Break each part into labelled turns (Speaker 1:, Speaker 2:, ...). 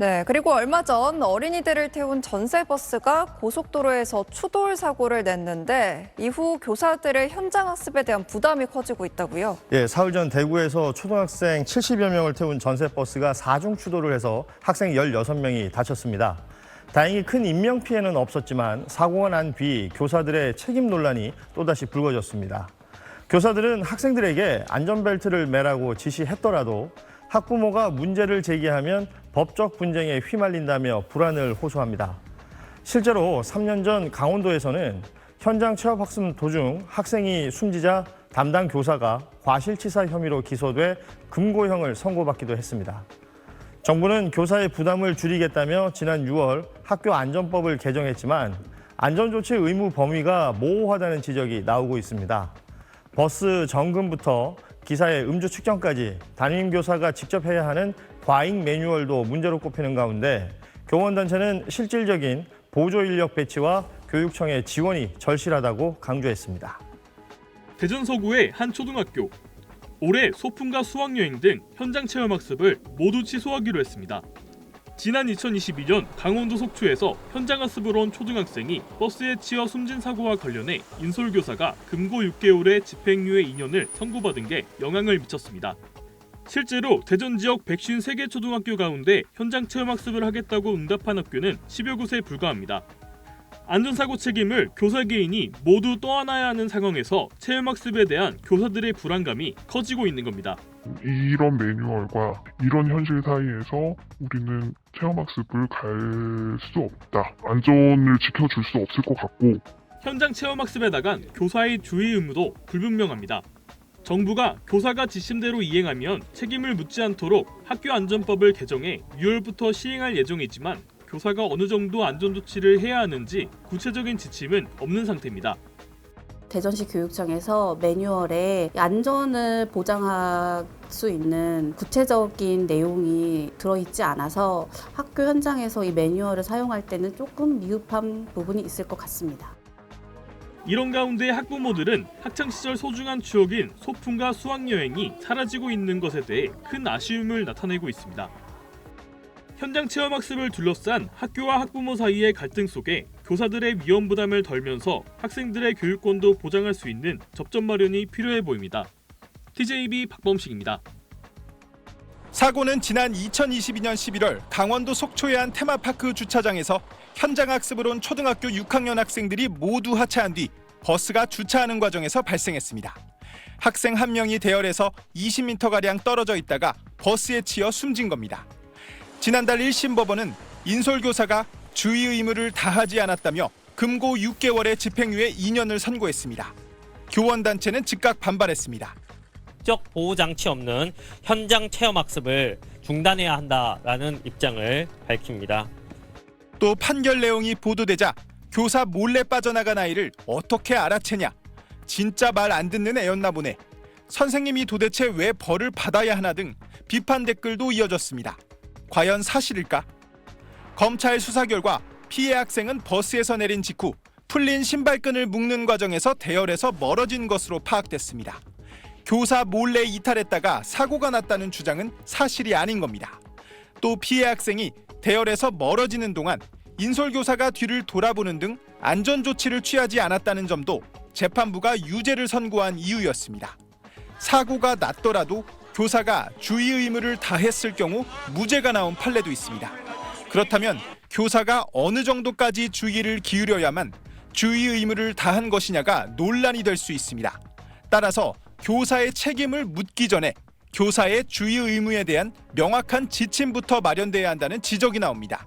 Speaker 1: 네, 그리고 얼마 전 어린이들을 태운 전세버스가 고속도로에서 추돌 사고를 냈는데 이후 교사들의 현장 학습에 대한 부담이 커지고 있다고요.
Speaker 2: 예, 사흘 전 대구에서 초등학생 70여 명을 태운 전세버스가 4중 추돌을 해서 학생 16명이 다쳤습니다. 다행히 큰 인명피해는 없었지만 사고가 난 뒤 교사들의 책임 논란이 또다시 불거졌습니다. 교사들은 학생들에게 안전벨트를 매라고 지시했더라도 학부모가 문제를 제기하면 법적 분쟁에 휘말린다며 불안을 호소합니다. 실제로 3년 전 강원도에서는 현장 체험학습 도중 학생이 숨지자 담당 교사가 과실치사 혐의로 기소돼 금고형을 선고받기도 했습니다. 정부는 교사의 부담을 줄이겠다며 지난 6월 학교 안전법을 개정했지만 안전조치 의무 범위가 모호하다는 지적이 나오고 있습니다. 버스 점검부터 기사의 음주 측정까지 담임교사가 직접 해야 하는 과잉 매뉴얼도 문제로 꼽히는 가운데 교원단체는 실질적인 보조 인력 배치와 교육청의 지원이 절실하다고 강조했습니다.
Speaker 3: 대전 서구의 한 초등학교. 올해 소풍과 수학여행 등 현장 체험학습을 모두 취소하기로 했습니다. 지난 2022년 강원도 속초에서 현장 학습을 온 초등학생이 버스에 치여 숨진 사고와 관련해 인솔교사가 금고 6개월의 집행유예 2년을 선고받은 게 영향을 미쳤습니다. 실제로 대전 지역 153개 초등학교 가운데 현장 체험학습을 하겠다고 응답한 학교는 10여 곳에 불과합니다. 안전사고 책임을 교사 개인이 모두 떠안아야 하는 상황에서 체험학습에 대한 교사들의 불안감이 커지고 있는 겁니다.
Speaker 4: 이런 매뉴얼과 이런 현실 사이에서 우리는 체험학습을 갈 수 없다. 안전을 지켜줄 수 없을 것 같고.
Speaker 3: 현장 체험학습에 나간 교사의 주의 의무도 불분명합니다. 정부가 교사가 지침대로 이행하면 책임을 묻지 않도록 학교안전법을 개정해 6월부터 시행할 예정이지만 교사가 어느 정도 안전조치를 해야 하는지 구체적인 지침은 없는 상태입니다.
Speaker 5: 대전시 교육청에서 매뉴얼에 안전을 보장할 수 있는 구체적인 내용이 들어있지 않아서 학교 현장에서 이 매뉴얼을 사용할 때는 조금 미흡한 부분이 있을 것 같습니다.
Speaker 3: 이런 가운데 학부모들은 학창시절 소중한 추억인 소풍과 수학여행이 사라지고 있는 것에 대해 큰 아쉬움을 나타내고 있습니다. 현장 체험학습을 둘러싼 학교와 학부모 사이의 갈등 속에 교사들의 위험 부담을 덜면서 학생들의 교육권도 보장할 수 있는 접점 마련이 필요해 보입니다. TJB 박범식입니다.
Speaker 6: 사고는 지난 2022년 11월 강원도 속초의 한 테마파크 주차장에서 현장 학습을 온 초등학교 6학년 학생들이 모두 하차한 뒤 버스가 주차하는 과정에서 발생했습니다. 학생 한 명이 대열에서 20m가량 떨어져 있다가 버스에 치여 숨진 겁니다. 지난달 1심 법원은 인솔교사가 주의 의무를 다하지 않았다며 금고 6개월의 집행유예 2년을 선고했습니다. 교원단체는 즉각 반발했습니다.
Speaker 7: 법적 보호장치 없는 현장 체험학습을 중단해야 한다라는 입장을 밝힙니다.
Speaker 6: 또 판결 내용이 보도되자 교사 몰래 빠져나간 아이를 어떻게 알아채냐. 진짜 말 안 듣는 애였나 보네. 선생님이 도대체 왜 벌을 받아야 하나 등 비판 댓글도 이어졌습니다. 과연 사실일까? 검찰 수사 결과 피해 학생은 버스에서 내린 직후 풀린 신발끈을 묶는 과정에서 대열에서 멀어진 것으로 파악됐습니다. 교사 몰래 이탈했다가 사고가 났다는 주장은 사실이 아닌 겁니다. 또 피해 학생이 대열에서 멀어지는 동안 인솔교사가 뒤를 돌아보는 등 안전조치를 취하지 않았다는 점도 재판부가 유죄를 선고한 이유였습니다. 사고가 났더라도 교사가 주의 의무를 다했을 경우 무죄가 나온 판례도 있습니다. 그렇다면 교사가 어느 정도까지 주의를 기울여야만 주의 의무를 다한 것이냐가 논란이 될 수 있습니다. 따라서 교사의 책임을 묻기 전에 교사의 주의 의무에 대한 명확한 지침부터 마련돼야 한다는 지적이 나옵니다.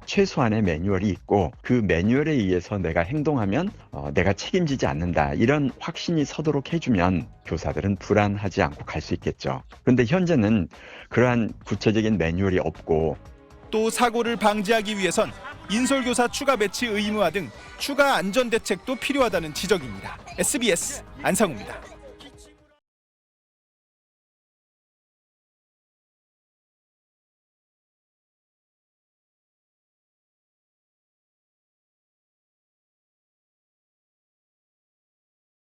Speaker 8: 최소한의 매뉴얼이 있고 그 매뉴얼에 의해서 내가 행동하면 내가 책임지지 않는다. 이런 확신이 서도록 해주면 교사들은 불안하지 않고 갈 수 있겠죠. 그런데 현재는 그러한 구체적인 매뉴얼이 없고
Speaker 6: 또 사고를 방지하기 위해선 인솔교사 추가 배치 의무화 등 추가 안전대책도 필요하다는 지적입니다. SBS 안상우입니다.